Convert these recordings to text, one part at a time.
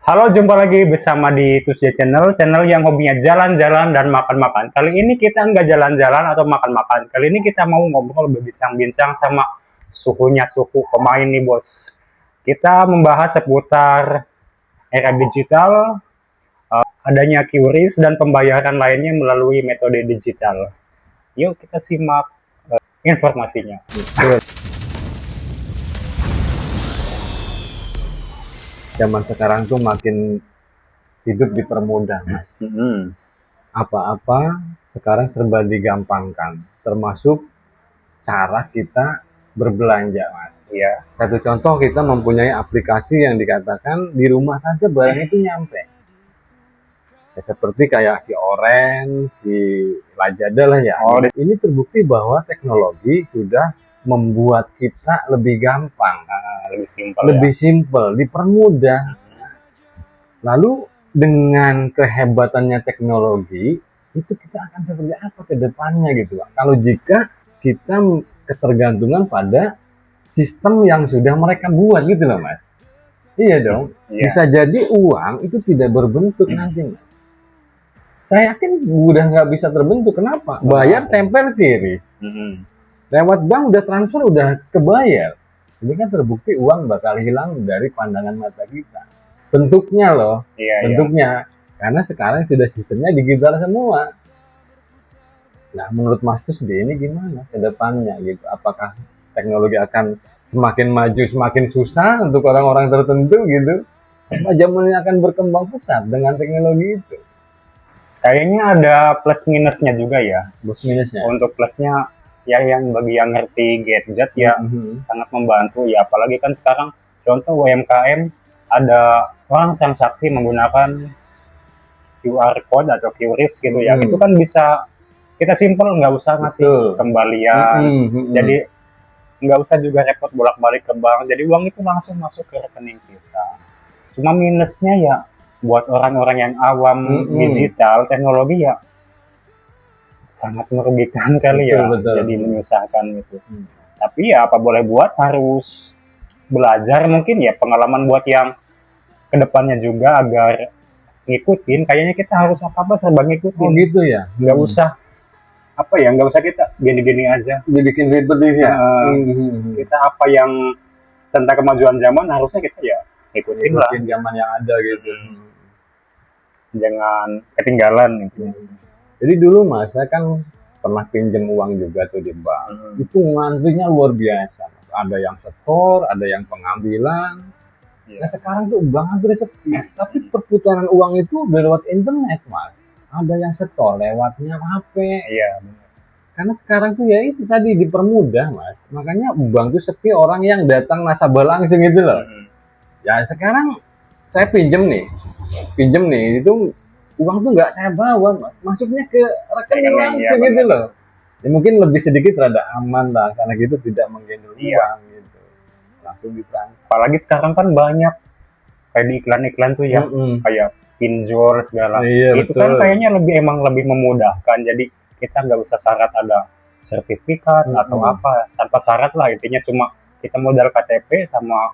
Halo, jumpa lagi bersama di Tuesday Channel yang hobinya jalan-jalan dan makan-makan. Kali ini kita nggak jalan-jalan atau makan-makan. Kali ini kita mau ngobrol berbincang-bincang sama suku pemain nih, bos. Kita membahas seputar era digital, adanya QRIS, dan pembayaran lainnya melalui metode digital. Yuk kita simak informasinya. Zaman sekarang tuh makin hidup dipermudah, Mas. Apa-apa sekarang serba digampangkan, termasuk cara kita berbelanja, Mas. Ya, Satu contoh, kita mempunyai aplikasi yang dikatakan di rumah saja barang itu nyampe. Ya, seperti kayak si Oren, si Lazada lah ya. Ini terbukti bahwa teknologi sudah membuat kita lebih gampang, lebih simpel. simpel, dipermudah. Lalu dengan kehebatannya teknologi, itu kita akan seperti apa ke depannya gitu, Pak? Kalau jika kita ketergantungan pada sistem yang sudah mereka buat gitu loh, Mas. Iya dong. Iya. Bisa jadi uang itu tidak berbentuk nanti, Mas. Saya yakin udah nggak bisa terbentuk. Kenapa? Bayar tempel QRIS. Lewat bank udah transfer, udah kebayar. Ini kan terbukti uang bakal hilang dari pandangan mata kita. Bentuknya loh, bentuknya. Karena sekarang sudah sistemnya digital semua. Nah, menurut Mas Tusdi ini gimana ke depannya gitu? Apakah teknologi akan semakin maju, semakin susah untuk orang-orang tertentu gitu? Apa zaman ini akan berkembang pesat dengan teknologi itu? Kayaknya ada plus minusnya juga ya. Plus minusnya. Untuk plusnya ya, yang bagi yang ngerti gadget ya sangat membantu ya, apalagi kan sekarang contoh UMKM ada orang transaksi menggunakan QR code atau QRIS gitu ya. Itu kan bisa kita simpel, nggak usah ngasih kembalian. Jadi nggak usah juga repot bolak-balik ke bank, jadi uang itu langsung masuk ke rekening kita. Cuma minusnya ya buat orang-orang yang awam digital teknologi ya sangat merugikan kali ya. Jadi menyusahkan gitu. Tapi ya apa boleh buat, harus belajar mungkin ya, pengalaman buat yang kedepannya juga agar ngikutin. Kayaknya kita harus apa-apa serba ngikutin. Oh gitu ya? Nggak usah nggak usah kita gini-gini aja. Dibikin ribet ya? Kita apa yang tentang kemajuan zaman harusnya kita ya ikutin lah. Zaman yang ada gitu. Jangan ketinggalan gitu. Jadi dulu Mas, saya kan pernah pinjam uang juga tuh di bank. Itu ngantrinya luar biasa. Ada yang setor, ada yang pengambilan. Nah sekarang tuh bank hampir sepi. Tapi perputaran uang itu udah lewat internet, Mas. Ada yang setor lewatnya HP. Iya. Karena sekarang tuh ya itu tadi dipermudah, Mas. Makanya bank tuh sepi orang yang datang nasabah langsung gitu loh. Ya sekarang saya pinjam nih, itu uang tuh nggak saya bawa, Mas. Masuknya ke rekening langsung gitu loh. Ya mungkin lebih sedikit rada aman lah, karena gitu tidak menggendong uang gitu. Langsung ditransfer. Apalagi sekarang kan banyak kayak di iklan-iklan tuh ya, kayak pinjol segala. Itu kan kayaknya emang lebih memudahkan. Jadi kita nggak usah syarat ada sertifikat atau apa, tanpa syarat lah, intinya cuma kita modal KTP sama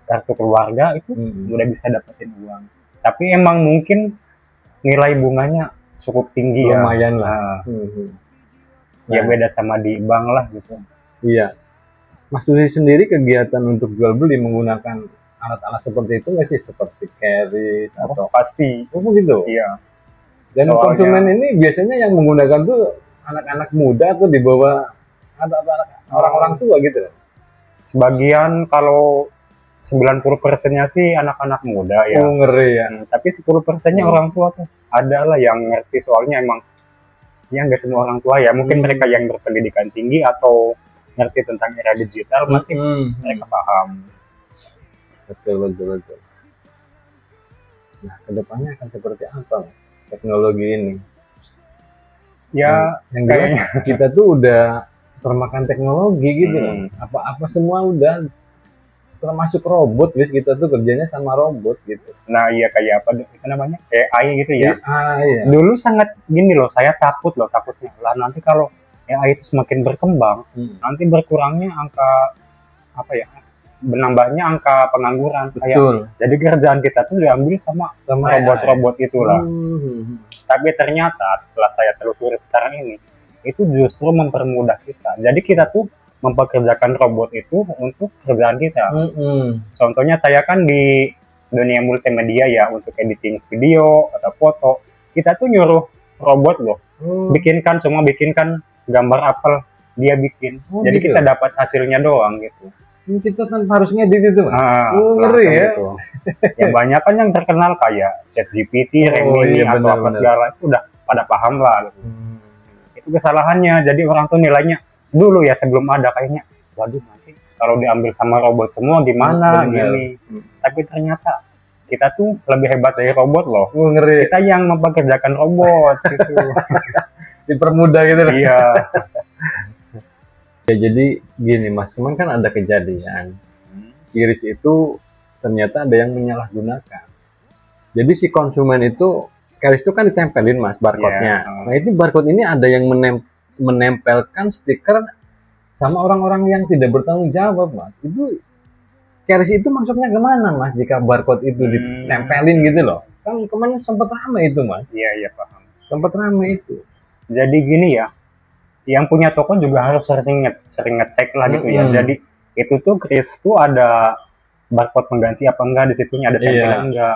kartu keluarga itu udah bisa dapetin uang. Tapi emang mungkin nilai bunganya cukup tinggi. Lumayan lah. Ya beda sama di bank lah gitu. Iya. Mas Tusi sendiri kegiatan untuk jual beli menggunakan alat-alat seperti itu nggak sih? Seperti QRIS atau pasti. Gitu? Iya. Dan konsumen ini biasanya yang menggunakan tuh anak-anak muda atau di bawah orang-orang tua gitu? Sebagian, kalau 90%-nya sih anak-anak muda ya. Oh ngeri ya. Tapi 10%-nya orang tua tuh ada lah yang ngerti, soalnya emang ya nggak semua orang tua ya. Mungkin mereka yang berpendidikan tinggi atau ngerti tentang era digital pasti mereka paham. Betul. Nah kedepannya akan seperti apa, Mas, teknologi ini? Ya yang kayaknya kita tuh udah termakan teknologi gitu loh. Apa-apa semua udah, termasuk robot, guys. Kita tuh kerjanya sama robot gitu. Nah iya, kayak apa itu namanya, AI gitu ya. AI ya. Dulu sangat gini loh, saya takutnya lah nanti kalau AI itu semakin berkembang, nanti berkurangnya angka menambahnya angka pengangguran. Kayak, Betul. jadi kerjaan kita tuh diambil sama robot-robot itulah. Tapi ternyata setelah saya telusuri sekarang ini, itu justru mempermudah kita. Jadi kita tuh mempekerjakan robot itu untuk kerjaan kita. Contohnya saya kan di dunia multimedia ya, untuk editing video atau foto, kita tuh nyuruh robot loh, bikinkan gambar apa dia bikin. Jadi gitu. kita dapat hasilnya doang gitu. Kita tanpa harus ngedit itu, Mas. Ngeri langsung ya. gitu. Ya banyak kan yang terkenal kayak ChatGPT, Gemini iya, atau apa segala itu udah pada paham lah gitu. Itu kesalahannya. Jadi orang tuh nilainya dulu ya sebelum ada kayaknya, waduh nanti kalau diambil sama robot semua gimana gini. Tapi ternyata kita tuh lebih hebat dari robot loh. Ngeri. Kita yang mempekerjakan robot gitu. Dipermudah gitu loh. Iya. Ya jadi gini Mas, kemarin kan ada kejadian Iris itu ternyata ada yang menyalahgunakan. Jadi si konsumen itu, Keris itu kan ditempelin Mas barcode-nya. Nah itu barcode ini ada yang menempelkan stiker sama orang-orang yang tidak bertanggung jawab Mas. Itu Keris itu maksudnya kemana Mas jika barcode itu ditempelin gitu loh? Kan kemarin sempat ramai itu Mas. Iya paham. Sempat ramai itu. Jadi gini ya, yang punya toko juga harus sering ngecek lah gitu ya. Jadi itu tuh Kris tuh ada barcode pengganti apa enggak di situnya, ada tempelan enggak.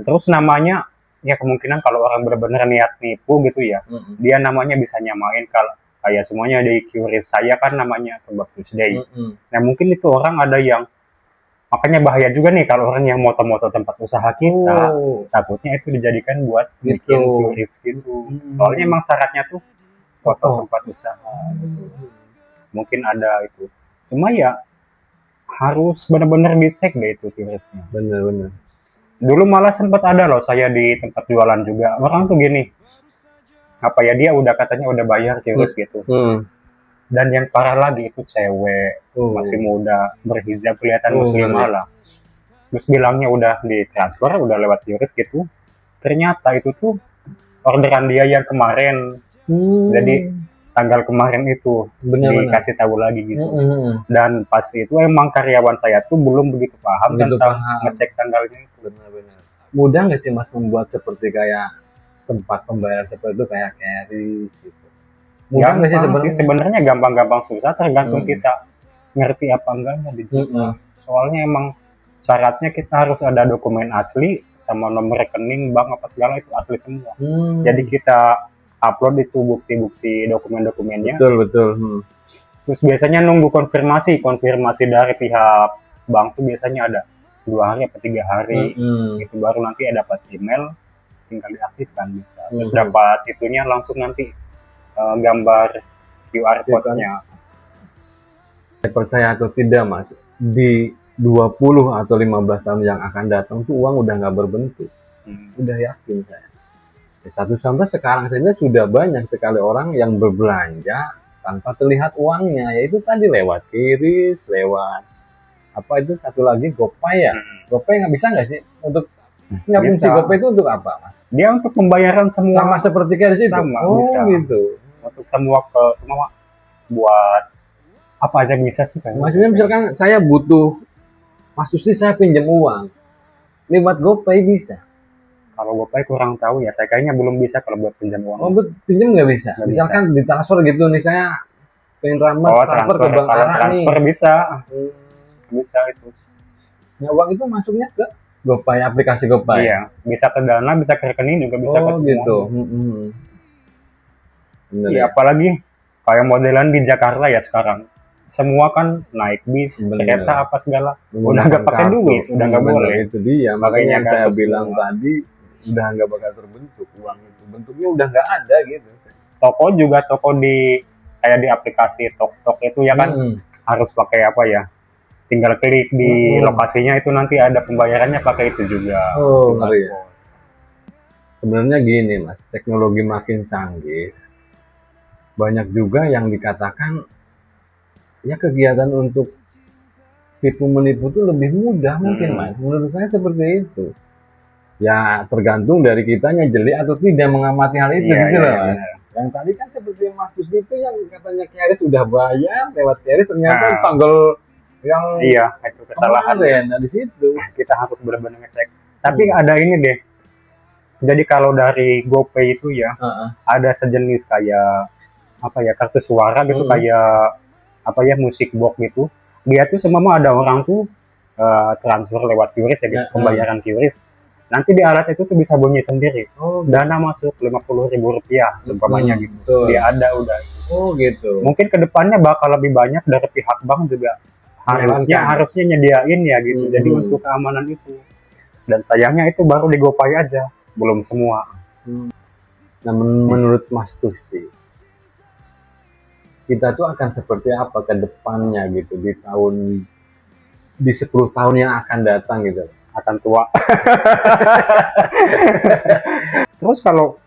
Terus namanya ya kemungkinan kalau orang benar-benar niat nipu gitu ya, dia namanya bisa nyamain kalau kayak semuanya di QRIS saya kan namanya Kebab Tuesday. Nah mungkin itu orang ada yang, makanya bahaya juga nih kalau orang yang moto-moto tempat usaha kita, takutnya itu dijadikan buat bikin QRIS gitu. Soalnya emang syaratnya tuh foto tempat usaha. Mungkin ada itu. Cuma ya harus benar-benar dicek deh itu QRIS-nya. Bener-bener. Dulu malah sempat ada loh saya di tempat jualan juga. Orang tuh gini, apa ya, dia udah katanya udah bayar QRIS gitu. Dan yang parah lagi itu cewek, masih muda, berhijab, kelihatan muslimah lah. Terus bilangnya udah ditransfer, udah lewat QRIS gitu. Ternyata itu tuh orderan dia yang kemarin. Jadi tanggal kemarin itu dikasih tahu lagi gitu. Dan pas itu emang karyawan saya tuh belum begitu paham tentang ngecek tanggalnya itu. Benar-benar. Mudah nggak sih Mas membuat seperti kayak tempat pembayaran seperti itu kayak Keris gitu? Mudah nggak sih sebenarnya? Gampang-gampang susah, tergantung kita ngerti apa enggaknya digital. Soalnya emang syaratnya kita harus ada dokumen asli sama nomor rekening bank apa segala itu asli semua. Jadi kita upload itu bukti-bukti dokumen-dokumennya. Betul. Terus biasanya nunggu konfirmasi dari pihak bank tuh biasanya ada 2 hari atau 3 hari. Itu baru nanti dapat email, tinggal diaktifkan bisa. Terus dapat itunya langsung nanti gambar QR code-nya. Saya percaya atau tidak Mas, di 20 atau 15 tahun yang akan datang tuh uang udah nggak berbentuk. Udah yakin saya. Satu contoh sekarang saja sudah banyak sekali orang yang berbelanja tanpa terlihat uangnya, yaitu tadi lewat QRIS, lewat apa itu satu lagi GoPay ya. GoPay nggak sih untuk fungsi GoPay itu untuk apa Mas? Dia untuk pembayaran semua sama seperti QRIS itu. Sama, bisa gitu. Untuk semua buat apa aja bisa sih kan. Maksudnya misalkan saya butuh, Mas Susti saya pinjam uang lewat GoPay bisa. Kalau GoPay kurang tahu ya, saya kayaknya belum bisa kalau buat pinjam uang. Pinjam nggak bisa? Misalkan ditransfer gitu nih, saya pengen transfer ke bank Arah transfer nih. Bisa. Bisa itu. Nah, uang itu masuknya ke GoPay, aplikasi GoPay? Iya, bisa ke Dana, bisa ke rekening, juga bisa ke semua. Gitu. Iya, apalagi kayak modelan di Jakarta ya sekarang. Semua kan naik bis, kereta apa segala. Udah nggak pakai duit, udah nggak boleh. Itu dia, makanya saya bilang tadi udah nggak bakal terbentuk uang itu, bentuknya udah nggak ada gitu. Toko di kayak di aplikasi Tok itu ya kan harus pakai apa ya, tinggal klik di lokasinya itu nanti ada pembayarannya pakai itu juga. Ngeri ya. Sebenarnya gini Mas, teknologi makin canggih, banyak juga yang dikatakan ya kegiatan untuk tipu menipu itu lebih mudah mungkin Mas. Menurut saya seperti itu. Ya tergantung dari kitanya jeli atau tidak mengamati hal itu gitu loh Mas. Yang tadi kan seperti Mas Susti itu yang katanya QRIS udah bayar lewat QRIS, ternyata yang Iya, itu kesalahan. kemarin. Nah, di situ. Kita harus benar-benar ngecek. Tapi ada ini deh. Jadi kalau dari GoPay itu ya, ada sejenis kayak apa ya, kartu suara gitu, kayak apa ya, musik box gitu. Dia tuh semua ada orang tuh transfer lewat QRIS ya, gitu, pembayaran QRIS. Nanti di alat itu tuh bisa bunyi sendiri. Dana masuk Rp50.000 seumpamanya gitu. Dia ada udah. Oh gitu. Mungkin kedepannya bakal lebih banyak dari pihak bank juga harusnya nyediain ya gitu. Jadi untuk keamanan itu. Dan sayangnya itu baru di GoPay aja, belum semua. Nah, menurut Mas Tusti, kita tuh akan seperti apa ke depannya gitu di 10 tahun yang akan datang gitu. Akan tua. Terus kalau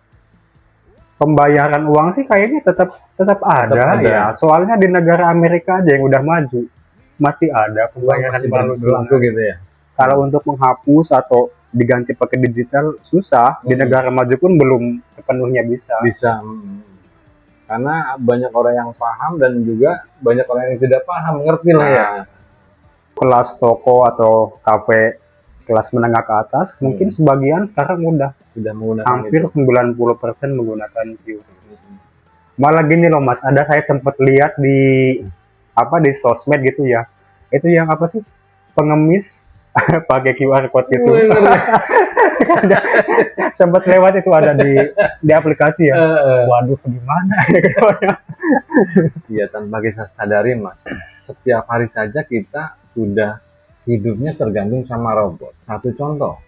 pembayaran uang sih kayaknya tetap ada ya. Soalnya di negara Amerika aja yang udah maju masih ada pembayaran berlaku gitu ya. Kalau untuk menghapus atau diganti pakai digital susah. Di negara maju pun belum sepenuhnya bisa. Karena banyak orang yang paham dan juga banyak orang yang tidak paham, ngerti lah ya. Kelas toko atau kafe kelas menengah ke atas mungkin sebagian sekarang sudah menggunakan hampir itu. 90% menggunakan QRIS. Malah gini loh Mas, ada saya sempat lihat di sosmed gitu ya. Itu yang apa sih? Pengemis pakai QR code gitu. Sempat lewat itu ada di aplikasi ya. Waduh, gimana? Iya, tanpa kita sadari Mas, setiap hari saja kita sudah hidupnya tergantung sama robot. Satu contoh,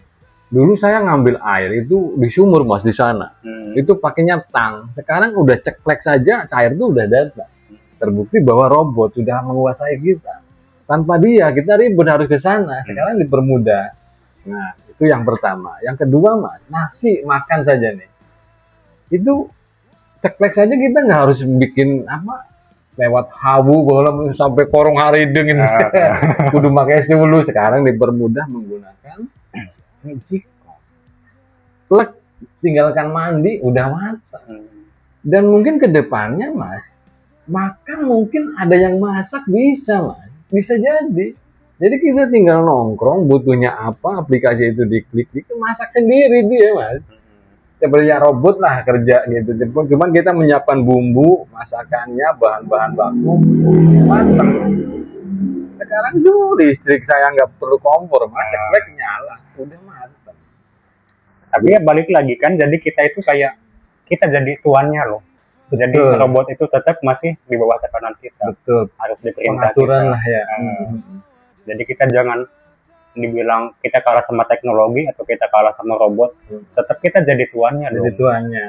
dulu saya ngambil air itu di sumur Mas di sana. Itu pakainya tang. Sekarang udah ceklek saja, cair itu udah datang. Terbukti bahwa robot sudah menguasai kita. Tanpa dia, kita ribet harus ke sana. Sekarang dipermudah. Nah, itu yang pertama. Yang kedua, Mas, nasi makan saja nih. Itu ceklek saja kita nggak harus bikin apa lewat hawu kalau sampai korong harideng ini. Kudu pakai dulu. Sekarang dipermudah menggunakan magic. Plek, tinggalkan mandi, udah matang. Dan mungkin ke depannya, Mas, makan mungkin ada yang masak bisa, Mas. Bisa jadi. Jadi kita tinggal nongkrong, butuhnya apa, aplikasi itu diklik, masak sendiri dia, Mas. Seperti robot lah kerja gitu. Cuman kita menyiapkan bumbu, masakannya, bahan-bahan baku, matang. Sekarang tuh listrik saya nggak perlu kompor, Mas. Ceklek nyala, udah matang. Tapi ya balik lagi kan, jadi kita itu kayak kita jadi tuannya loh. Jadi robot itu tetap masih di bawah tekanan kita. Betul. Harus diperintah pengaturan lah ya. Jadi kita jangan dibilang kita kalah sama teknologi atau kita kalah sama robot. Tetap kita jadi tuannya. Jadi tuannya.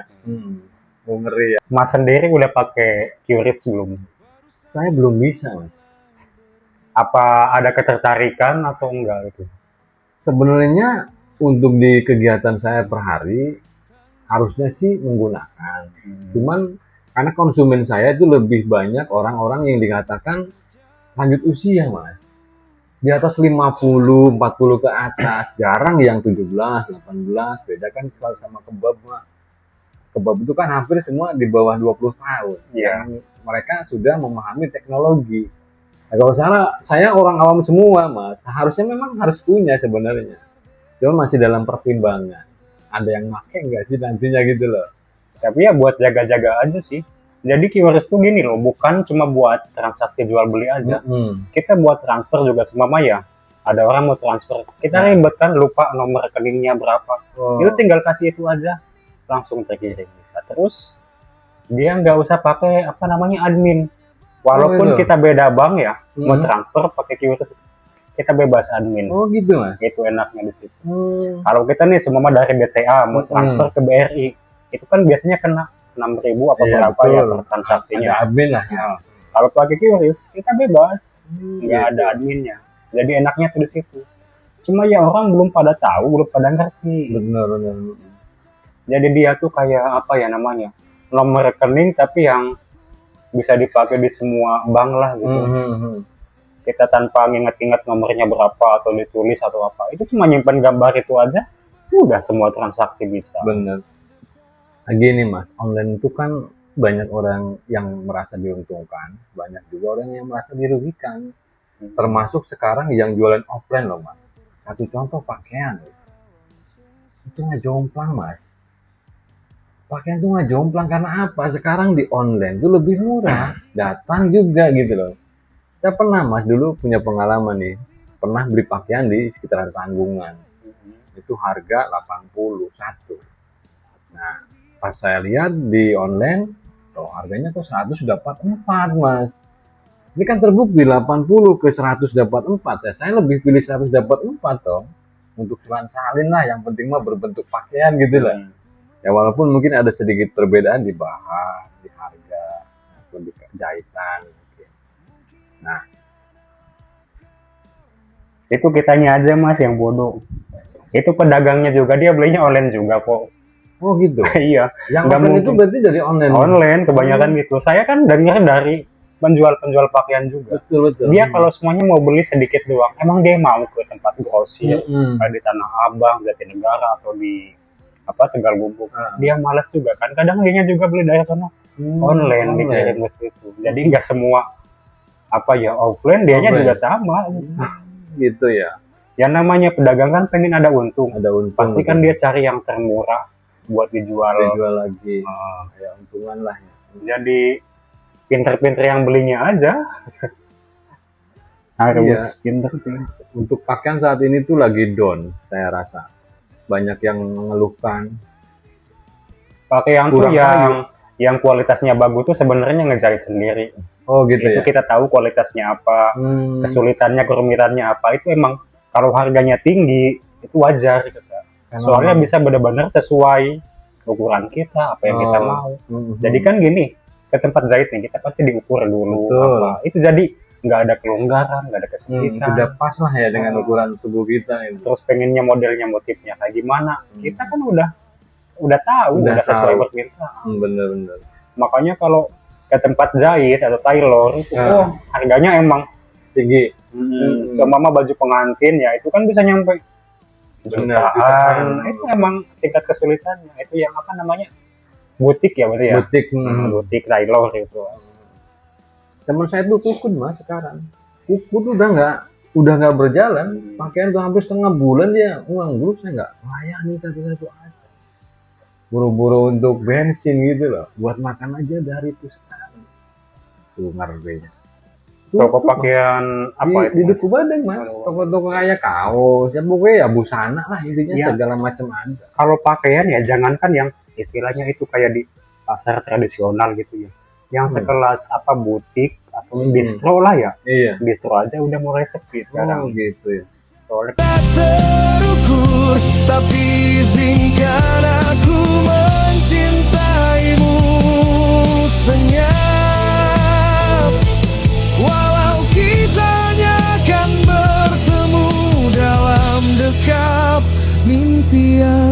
Ngeri ya. Mas sendiri udah pakai QRIS belum? Saya belum bisa, Mas. Apa ada ketertarikan atau enggak itu? Sebenarnya untuk di kegiatan saya per hari harusnya sih menggunakan. Cuman karena konsumen saya itu lebih banyak orang-orang yang dikatakan lanjut usia, Mas. Di atas 50, 40 ke atas. Jarang yang 17, 18. Beda kan kalau sama kebab, Mas. Kebab itu kan hampir semua di bawah 20 tahun. Yang mereka sudah memahami teknologi. Nah, kalau saya orang awam semua, Mas. Seharusnya memang harus punya sebenarnya. Cuma masih dalam pertimbangan. Ada yang pakai nggak sih nantinya gitu loh. Tapi ya buat jaga-jaga aja sih. Jadi QRIS tuh gini loh, bukan cuma buat transaksi jual beli aja. Kita buat transfer juga semama ya. Ada orang mau transfer, kita ribet kan, lupa nomor rekeningnya berapa. Itu tinggal kasih itu aja, langsung terkirim bisa. Terus dia nggak usah pakai admin. Walaupun kita beda bank ya, mau transfer pakai QRIS, kita bebas admin. Oh gitu, Mas. Itu enaknya di situ. Kalau kita nih semua dari BCA mau transfer ke BRI, itu kan biasanya kena 6.000 apa berapa ya per transaksinya. Ada admin lah. Kalau pakai QRIS kita bebas, nggak ada adminnya. Jadi enaknya tuh di situ. Cuma ya orang belum pada tahu, belum pada ngerti. Benar. Jadi dia tuh kayak apa ya namanya, nomor rekening tapi yang bisa dipakai di semua bank lah gitu. Kita tanpa nginget-inget nomornya berapa atau ditulis atau apa, itu cuma nyimpen gambar itu aja, udah semua transaksi bisa. Bener. Nah, gini Mas, online itu kan banyak orang yang merasa diuntungkan, banyak juga orang yang merasa dirugikan. Termasuk sekarang yang jualan offline loh mas. Satu contoh pakaian. Itu nggak jomplang mas. Pakaian itu nggak jomplang karena apa? Sekarang di online itu lebih murah. Datang juga gitu loh. Saya pernah mas dulu punya pengalaman nih. Pernah beli pakaian di sekitaran Tanggungan. Itu harga 81. Nah, pas saya lihat di online, harganya tuh 100 dapat 4 mas. Ini kan terbukti 80 ke 100 dapat 4 ya. Saya lebih pilih 100 dapat 4 toh. Untuk cuman salin lah, yang penting mah berbentuk pakaian gitu lah. Ya walaupun mungkin ada sedikit perbedaan di bahan, di harga, atau di jahitan. Nah, Itu kitanya aja mas yang bodoh. Itu pedagangnya juga dia belinya online juga kok. oh gitu. Iya. Yang Nggak offline itu mungkin. berarti dari online. Online kebanyakan gitu. Saya kan dengar dari penjual-penjual pakaian juga. Betul betul. Dia kalau semuanya mau beli sedikit doang, emang dia mau ke tempat grosir kayak di Tanah Abang, Jatinegara atau di Tegal Bubuk. Dia malas juga kan. Kadang dia juga beli dari sana online dikirim ke situ. Jadi nggak semua offline dianya juga sama. Gitu ya. Yang namanya pedagang kan pengen ada untung. Ada untung. Pasti kan dia cari yang termurah buat dijual. dijual lagi. Ya untungan lah ya. Jadi pinter-pinter yang belinya aja. Harus pinter sih. Untuk pakaian saat ini tuh lagi down, saya rasa. Banyak yang mengeluhkan. Pakaian tuh Kurang yang kualitasnya bagus tuh sebenarnya ngejahit sendiri. Oh gitu Itu ya. kita tahu kualitasnya apa, kesulitannya, kerumitannya apa. Itu emang kalau harganya tinggi itu wajar gitu. Soalnya bisa benar-benar sesuai ukuran kita, apa yang kita mau. Jadi kan gini, ke tempat jahit nih kita pasti diukur dulu. Itu jadi nggak ada kelonggaran, nggak ada kesempitan. Sudah pas lah ya dengan ukuran tubuh kita itu. Terus pengennya modelnya, motifnya kayak gimana? Kita kan udah tahu, udah sesuai permintaan. Bener-bener. Makanya kalau ke tempat jahit atau tailor itu harganya emang tinggi. Seumpama baju pengantin ya itu kan bisa nyampe jutaan. Itu emang tingkat kesulitannya. Itu yang butik ya berarti ya. Butik tailor itu. Teman saya tuh kukun mas sekarang. Kukun udah nggak berjalan. Pakaian tuh hampir setengah bulan dia uang dulu saya nggak layani satu-satu aja. Buru-buru untuk bensin gitu loh. Buat makan aja dari itu sekarang. Tuh ngerinya. Toko pakaian apa di Duku Badeng mas. Toko-toko kayak kaos. Ya pokoknya ya busana lah intinya segala macam ada. Kalau pakaian ya jangankan yang istilahnya itu kayak di pasar tradisional gitu ya. Yang sekelas butik atau distro lah ya. Iya. Distro aja udah mulai sepi sekarang. Gitu ya. Soalnya terukur, tapi izinkan aku mencintaimu senyap. Walau kita hanya akan bertemu dalam dekap mimpian.